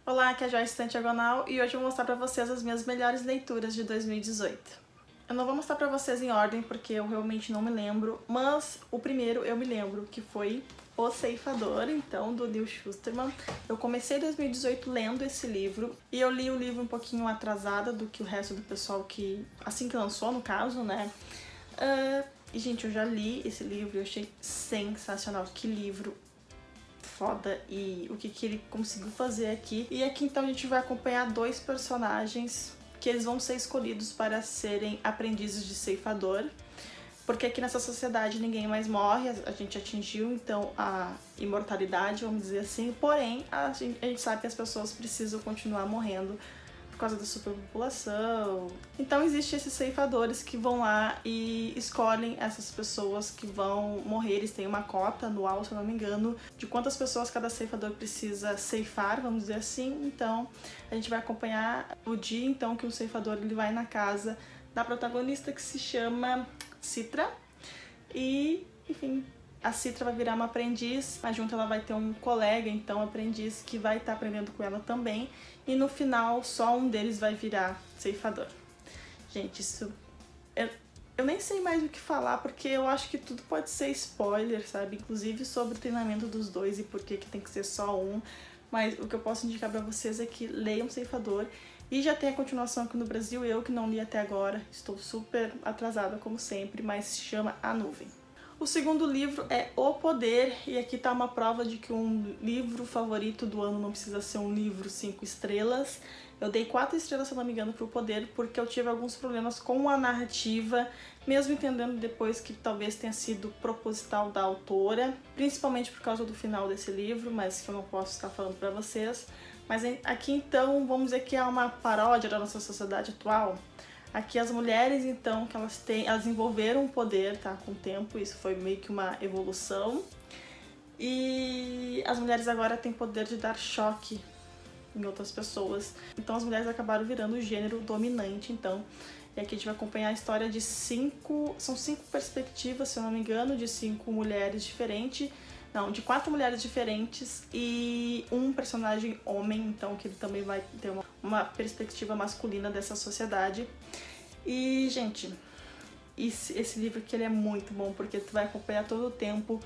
Olá, aqui é a Joyce Estante Diagonal e hoje eu vou mostrar pra vocês as minhas melhores leituras de 2018. Eu não vou mostrar pra vocês em ordem porque eu realmente não me lembro, mas o primeiro eu me lembro, que foi O Ceifador, então, do Neil Shusterman. Eu comecei 2018 lendo esse livro e eu li o livro um pouquinho atrasada do que o resto do pessoal que, assim que lançou, no caso, né? E, gente, eu já li esse livro e eu achei sensacional. Que livro foda e o que ele conseguiu fazer aqui. E aqui então a gente vai acompanhar dois personagens que eles vão ser escolhidos para serem aprendizes de ceifador, porque aqui nessa sociedade ninguém mais morre, a gente atingiu então a imortalidade, vamos dizer assim, porém a gente sabe que as pessoas precisam continuar morrendo por causa da superpopulação. Então existem esses ceifadores que vão lá e escolhem essas pessoas que vão morrer. Eles têm uma cota anual, se eu não me engano, de quantas pessoas cada ceifador precisa ceifar, vamos dizer assim. Então a gente vai acompanhar o dia então que o ceifador ele vai na casa da protagonista, que se chama Citra, e enfim, a Citra vai virar uma aprendiz, mas junto ela vai ter um colega, então aprendiz, que vai estar aprendendo com ela também, e no final só um deles vai virar ceifador. Gente, isso... Eu nem sei mais o que falar, porque eu acho que tudo pode ser spoiler, sabe? Inclusive sobre o treinamento dos dois e por que tem que ser só um. Mas o que eu posso indicar pra vocês é que leiam Ceifador. E já tem a continuação aqui no Brasil, eu que não li até agora, estou super atrasada como sempre, mas se chama A Nuvem. O segundo livro é O Poder, e aqui tá uma prova de que um livro favorito do ano não precisa ser um livro 5 estrelas. Eu dei 4 estrelas, se eu não me engano, pro Poder, porque eu tive alguns problemas com a narrativa, mesmo entendendo depois que talvez tenha sido proposital da autora, principalmente por causa do final desse livro, mas que eu não posso estar falando pra vocês. Mas aqui então, vamos dizer que é uma paródia da nossa sociedade atual. Aqui as mulheres, então, que elas desenvolveram o poder, tá, com o tempo, isso foi meio que uma evolução. E as mulheres agora têm poder de dar choque em outras pessoas. Então as mulheres acabaram virando o gênero dominante, então. E aqui a gente vai acompanhar a história de são 5 perspectivas, se eu não me engano, de 5 mulheres diferentes. Não, de 4 mulheres diferentes e um personagem homem, então que ele também vai ter uma perspectiva masculina dessa sociedade. E, gente, esse livro aqui ele é muito bom, porque tu vai acompanhar todo o tempo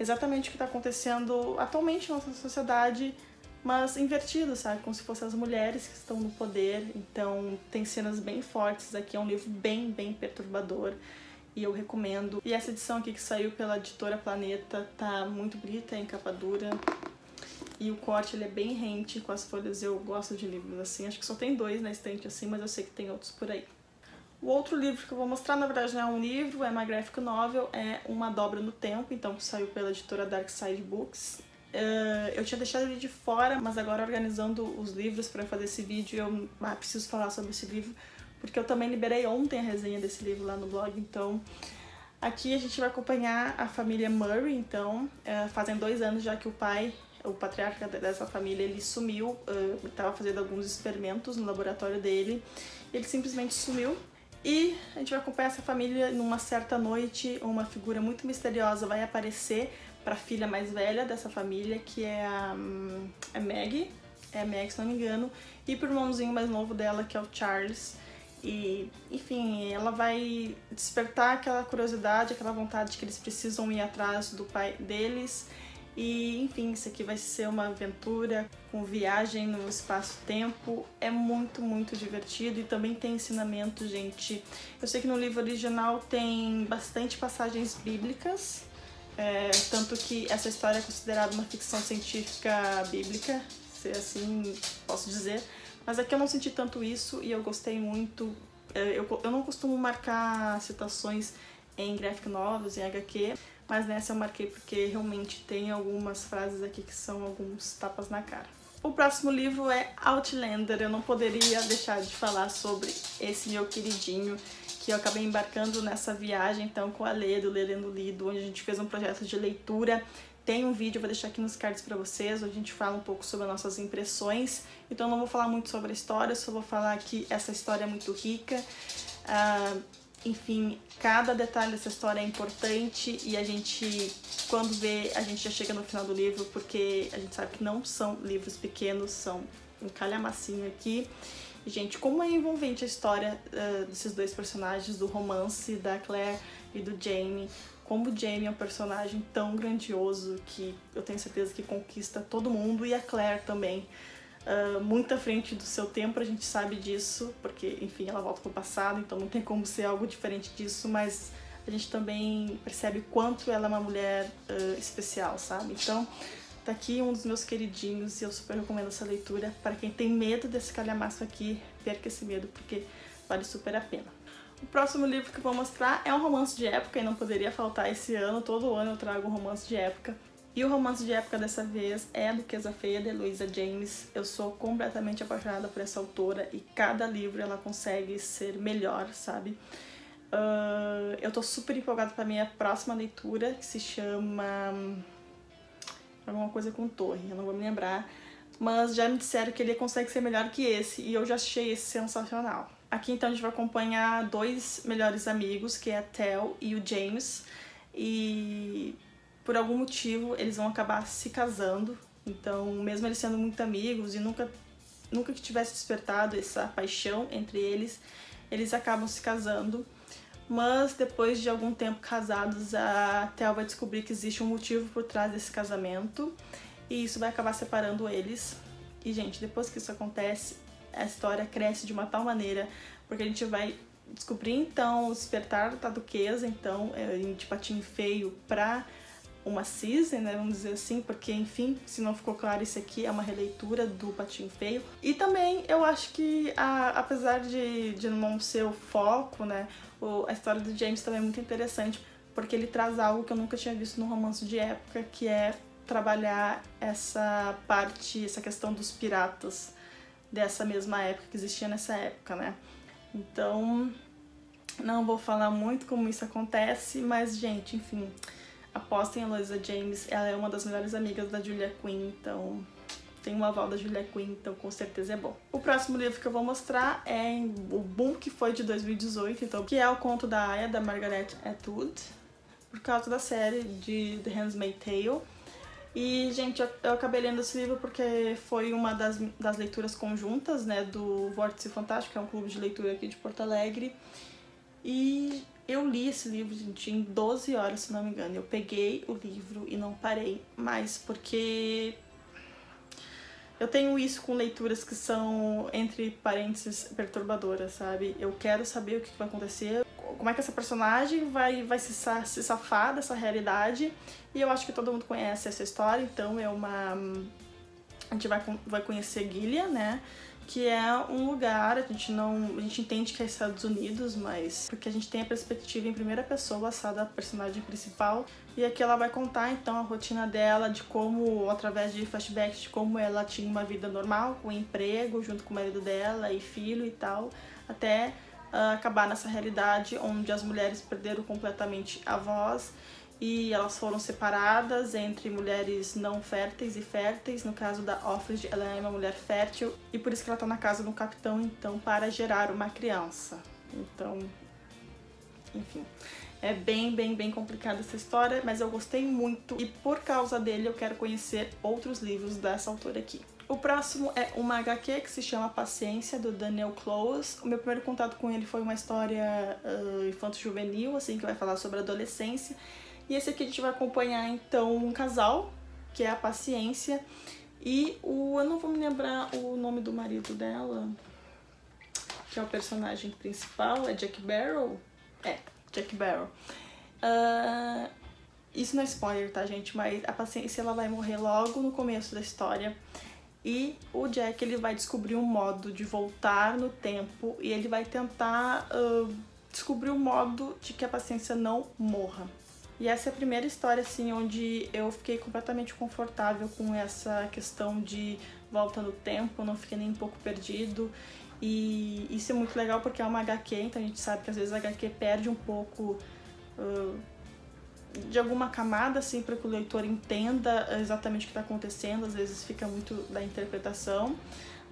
exatamente o que está acontecendo atualmente na nossa sociedade, mas invertido, sabe? Como se fossem as mulheres que estão no poder. Então tem cenas bem fortes aqui, é um livro bem perturbador. E eu recomendo. E essa edição aqui que saiu pela editora Planeta tá muito bonita, é em capa dura. E o corte ele é bem rente com as folhas, eu gosto de livros assim. Acho que só tem 2 na estante assim, mas eu sei que tem outros por aí. O outro livro que eu vou mostrar, na verdade não é um livro, é uma graphic novel, é Uma Dobra no Tempo, então que saiu pela editora Dark Side Books. Eu tinha deixado ele de fora, mas agora organizando os livros para fazer esse vídeo, eu preciso falar sobre esse livro, porque eu também liberei ontem a resenha desse livro lá no blog. Então aqui a gente vai acompanhar a família Murray. Então fazem 2 anos já que o pai, o patriarca dessa família, ele sumiu, estava fazendo alguns experimentos no laboratório dele, ele simplesmente sumiu. E a gente vai acompanhar essa família. Numa certa noite, uma figura muito misteriosa vai aparecer para a filha mais velha dessa família, que é a Maggie, se não me engano, e pro irmãozinho mais novo dela, que é o Charles. E, enfim, ela vai despertar aquela curiosidade, aquela vontade que eles precisam ir atrás do pai deles. E, enfim, isso aqui vai ser uma aventura com viagem no espaço-tempo. É muito divertido e também tem ensinamento, gente. Eu sei que no livro original tem bastante passagens bíblicas, tanto que essa história é considerada uma ficção científica bíblica, se assim posso dizer. Mas aqui eu não senti tanto isso e eu gostei muito. Eu não costumo marcar citações em graphic novels, em HQ, mas nessa eu marquei porque realmente tem algumas frases aqui que são alguns tapas na cara. O próximo livro é Outlander. Eu não poderia deixar de falar sobre esse meu queridinho, que eu acabei embarcando nessa viagem então com a Lê, do Lendo Lido, onde a gente fez um projeto de leitura. Tem um vídeo, eu vou deixar aqui nos cards pra vocês, onde a gente fala um pouco sobre as nossas impressões. Então eu não vou falar muito sobre a história, só vou falar que essa história é muito rica. Enfim, cada detalhe dessa história é importante e a gente, quando vê, a gente já chega no final do livro, porque a gente sabe que não são livros pequenos, são um calhamacinho aqui. E, gente, como é envolvente a história desses dois personagens, do romance da Claire e do Jamie. Como o Jamie é um personagem tão grandioso que eu tenho certeza que conquista todo mundo, e a Claire também. Muito à frente do seu tempo, a gente sabe disso, porque, enfim, ela volta pro passado, então não tem como ser algo diferente disso, mas a gente também percebe quanto ela é uma mulher especial, sabe? Então, tá aqui um dos meus queridinhos e eu super recomendo essa leitura. Para quem tem medo desse calhamaço aqui, perca esse medo, porque vale super a pena. O próximo livro que eu vou mostrar é um romance de época e não poderia faltar esse ano, todo ano eu trago um romance de época. E o romance de época dessa vez é A Duquesa Feia, de Eloisa James. Eu sou completamente apaixonada por essa autora e cada livro ela consegue ser melhor, sabe? Eu tô super empolgada pra minha próxima leitura, que se chama alguma coisa com torre, eu não vou me lembrar. Mas já me disseram que ele consegue ser melhor que esse e eu já achei esse sensacional. Aqui então a gente vai acompanhar dois melhores amigos, que é a Tel e o James. E por algum motivo eles vão acabar se casando, então mesmo eles sendo muito amigos e nunca que tivesse despertado essa paixão entre eles, eles acabam se casando. Mas depois de algum tempo casados, a Tel vai descobrir que existe um motivo por trás desse casamento e isso vai acabar separando eles. E, gente, depois que isso acontece, a história cresce de uma tal maneira, porque a gente vai descobrir então o despertar da duquesa, então, de Patinho Feio pra uma season, né, vamos dizer assim, porque, enfim, se não ficou claro, isso aqui é uma releitura do Patinho Feio. E também eu acho que, apesar de não ser o foco, né, a história do James também é muito interessante, porque ele traz algo que eu nunca tinha visto no romance de época, que é trabalhar essa questão dos piratas dessa mesma época, que existia nessa época, né. Então, não vou falar muito como isso acontece, mas, gente, enfim, apostem em Eloisa James, ela é uma das melhores amigas da Julia Quinn, então tem uma aval da Julia Quinn, então com certeza é bom. O próximo livro que eu vou mostrar é o boom que foi de 2018, então, que é o Conto da Aya, da Margaret Atwood, por causa da série de The Handmaid's Tale. E, gente, eu acabei lendo esse livro porque foi uma das leituras conjuntas, né, do Vórtice Fantástico, que é um clube de leitura aqui de Porto Alegre. E eu li esse livro, gente, em 12 horas, se não me engano. Eu peguei o livro e não parei mais, porque eu tenho isso com leituras que são, entre parênteses, perturbadoras, sabe? Eu quero saber o que vai acontecer, como é que essa personagem vai se safar dessa realidade. E eu acho que todo mundo conhece essa história, então a gente vai conhecer Gilead, né? Que é um lugar, a gente entende que é Estados Unidos, mas porque a gente tem a perspectiva em primeira pessoa, essa da personagem principal, e aqui ela vai contar então a rotina dela, de como, através de flashbacks, de como ela tinha uma vida normal, com emprego, junto com o marido dela e filho e tal, até acabar nessa realidade onde as mulheres perderam completamente a voz e elas foram separadas entre mulheres não férteis e férteis. No caso da Offred, ela é uma mulher fértil e por isso que ela tá na casa do capitão, então, para gerar uma criança. Então, enfim, é bem complicada essa história, mas eu gostei muito e por causa dele eu quero conhecer outros livros dessa autora aqui. O próximo é uma HQ que se chama Paciência, do Daniel Clowes. O meu primeiro contato com ele foi uma história infanto-juvenil, assim, que vai falar sobre a adolescência. E esse aqui a gente vai acompanhar, então, um casal, que é a Paciência, e eu não vou me lembrar o nome do marido dela, que é o personagem principal, é Jack Barrow? É, Jack Barrow. Isso não é spoiler, tá, gente? Mas a Paciência, ela vai morrer logo no começo da história. E o Jack, ele vai descobrir um modo de voltar no tempo e ele vai tentar descobrir um modo de que a Paciência não morra. E essa é a primeira história, assim, onde eu fiquei completamente confortável com essa questão de volta no tempo, não fiquei nem um pouco perdido. E isso é muito legal porque é uma HQ, então a gente sabe que às vezes a HQ perde um pouco de alguma camada, assim, para que o leitor entenda exatamente o que está acontecendo, às vezes fica muito da interpretação,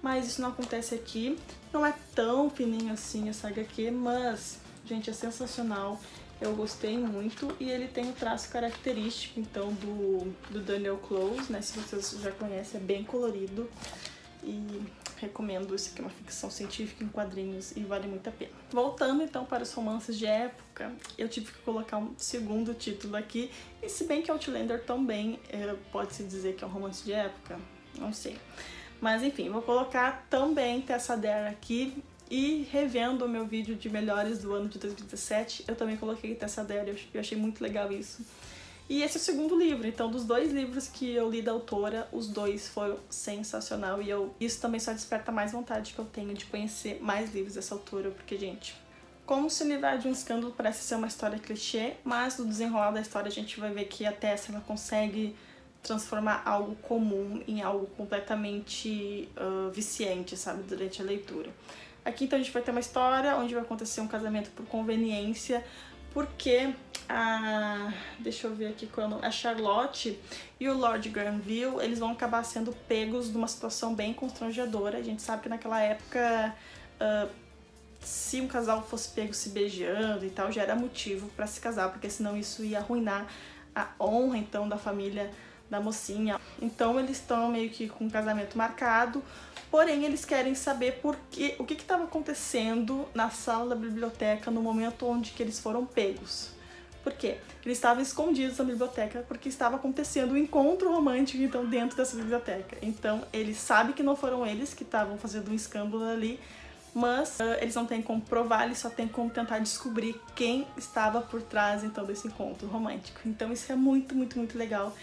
mas isso não acontece aqui. Não é tão fininho assim essa HQ, mas, gente, é sensacional. Eu gostei muito e ele tem o traço característico, então, do Daniel Clowes, né? Se vocês já conhecem, é bem colorido. E recomendo. Isso aqui é uma ficção científica em quadrinhos e vale muito a pena. Voltando então para os romances de época, eu tive que colocar um segundo título aqui, e se bem que Outlander também pode-se dizer que é um romance de época, não sei. Mas enfim, vou colocar também Tessa Dare aqui, e revendo o meu vídeo de melhores do ano de 2017, eu também coloquei Tessa Dare, eu achei muito legal isso. E esse é o segundo livro, então dos 2 livros que eu li da autora, os 2 foram sensacional, e isso também só desperta mais vontade que eu tenho de conhecer mais livros dessa autora, porque, gente, Como se livrar de um escândalo parece ser uma história clichê, mas no desenrolar da história a gente vai ver que a Tessa ela consegue transformar algo comum em algo completamente viciante, sabe, durante a leitura. Aqui então a gente vai ter uma história onde vai acontecer um casamento por conveniência, porque deixa eu ver aqui qual é o nome, a Charlotte e o Lord Granville, eles vão acabar sendo pegos numa situação bem constrangedora. A gente sabe que naquela época, se um casal fosse pego se beijando e tal, já era motivo para se casar, porque senão isso ia arruinar a honra então da família da mocinha. Então eles estão meio que com um casamento marcado, porém eles querem saber o que estava acontecendo na sala da biblioteca no momento onde que eles foram pegos. Por quê? Eles estavam escondidos na biblioteca porque estava acontecendo um encontro romântico então dentro dessa biblioteca. Então eles sabem que não foram eles que estavam fazendo um escândalo ali, mas eles não têm como provar, eles só têm como tentar descobrir quem estava por trás então desse encontro romântico. Então isso é muito, muito, muito legal.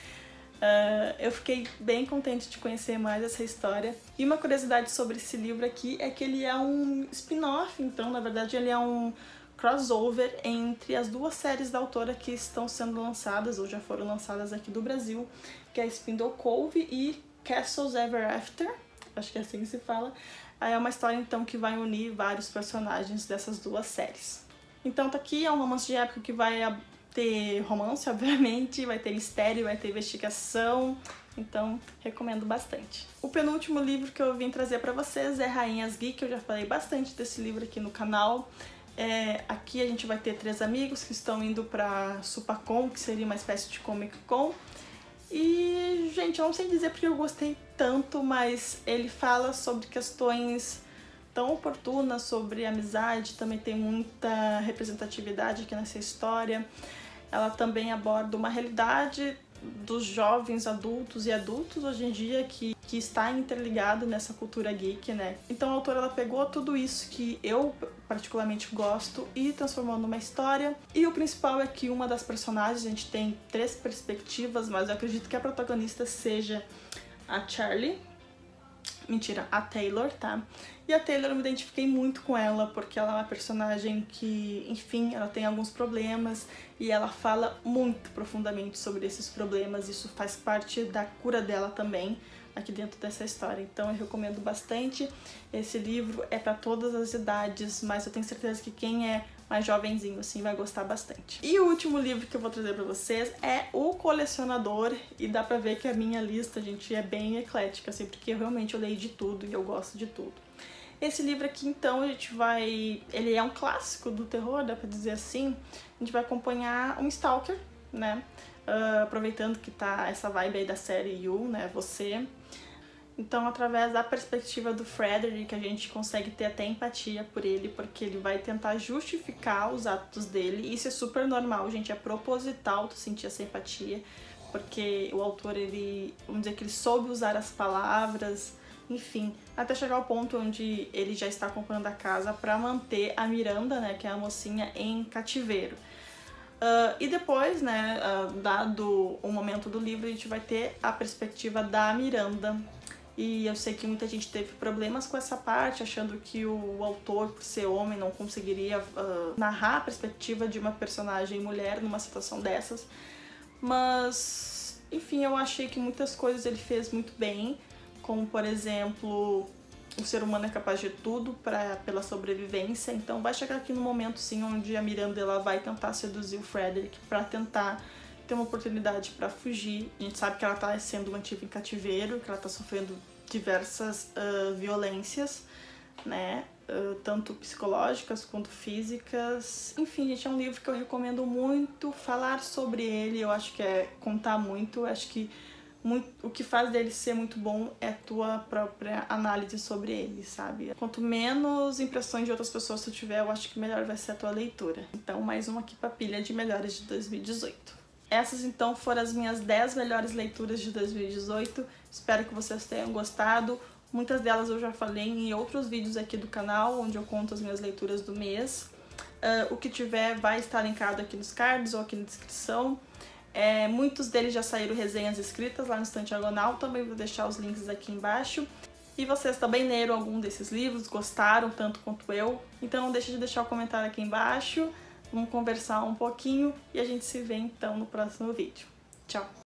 Eu fiquei bem contente de conhecer mais essa história. E uma curiosidade sobre esse livro aqui é que ele é um spin-off, então na verdade ele é um crossover entre as 2 séries da autora que estão sendo lançadas ou já foram lançadas aqui do Brasil, que é Spindle Cove e Castles Ever After, acho que é assim que se fala. É uma história então que vai unir vários personagens dessas 2 séries. Então tá aqui, é um romance de época que vai ter romance, obviamente, vai ter mistério, vai ter investigação, então recomendo bastante. O penúltimo livro que eu vim trazer pra vocês é Rainhas Geek, eu já falei bastante desse livro aqui no canal. Aqui a gente vai ter 3 amigos que estão indo pra Supacon, que seria uma espécie de Comic Con. E, gente, eu não sei dizer porque eu gostei tanto, mas ele fala sobre questões tão oportunas, sobre amizade, também tem muita representatividade aqui nessa história. Ela também aborda uma realidade dos jovens adultos e adultos hoje em dia que está interligado nessa cultura geek, né? Então a autora ela pegou tudo isso que eu particularmente gosto e transformou numa história. E o principal é que uma das personagens, a gente tem 3 perspectivas, mas eu acredito que a protagonista seja a Charlie. Mentira, a Taylor, tá? E a Taylor eu me identifiquei muito com ela, porque ela é uma personagem que, enfim, ela tem alguns problemas e ela fala muito profundamente sobre esses problemas. Isso faz parte da cura dela também, aqui dentro dessa história. Então eu recomendo bastante. Esse livro é para todas as idades, mas eu tenho certeza que quem é mais jovenzinho assim vai gostar bastante. E o último livro que eu vou trazer para vocês é O Colecionador, e dá pra ver que a minha lista, gente, é bem eclética, assim, porque realmente eu leio de tudo e eu gosto de tudo. Esse livro aqui, então, ele é um clássico do terror, dá pra dizer assim. A gente vai acompanhar um stalker, né, aproveitando que tá essa vibe aí da série You, né, Você. Então, através da perspectiva do Frederick, a gente consegue ter até empatia por ele, porque ele vai tentar justificar os atos dele. Isso é super normal, gente, é proposital tu sentir essa empatia, porque o autor, vamos dizer que ele soube usar as palavras, enfim, até chegar ao ponto onde ele já está comprando a casa para manter a Miranda, né, que é a mocinha, em cativeiro. E depois, né, dado o momento do livro, a gente vai ter a perspectiva da Miranda. E eu sei que muita gente teve problemas com essa parte, achando que o autor, por ser homem, não conseguiria narrar a perspectiva de uma personagem mulher numa situação dessas. Mas, enfim, eu achei que muitas coisas ele fez muito bem, como, por exemplo, o ser humano é capaz de tudo pela sobrevivência. Então vai chegar aqui no momento, sim, onde a Miranda ela vai tentar seduzir o Frederick para tentar ter uma oportunidade para fugir. A gente sabe que ela está sendo mantida em cativeiro, que ela está sofrendo diversas violências, né, tanto psicológicas quanto físicas. Enfim, gente, é um livro que eu recomendo muito. Falar sobre ele, eu acho que é contar muito. Eu acho que o que faz dele ser muito bom é a tua própria análise sobre ele, sabe? Quanto menos impressões de outras pessoas tu tiver, eu acho que melhor vai ser a tua leitura. Então, mais uma aqui pra pilha de melhores de 2018. Essas, então, foram as minhas 10 melhores leituras de 2018. Espero que vocês tenham gostado. Muitas delas eu já falei em outros vídeos aqui do canal, onde eu conto as minhas leituras do mês. O que tiver vai estar linkado aqui nos cards ou aqui na descrição. Muitos deles já saíram resenhas escritas lá no Estante Diagonal, também vou deixar os links aqui embaixo. E vocês também leram algum desses livros, gostaram tanto quanto eu? Então não deixe de deixar o comentário aqui embaixo, vamos conversar um pouquinho e a gente se vê então no próximo vídeo. Tchau!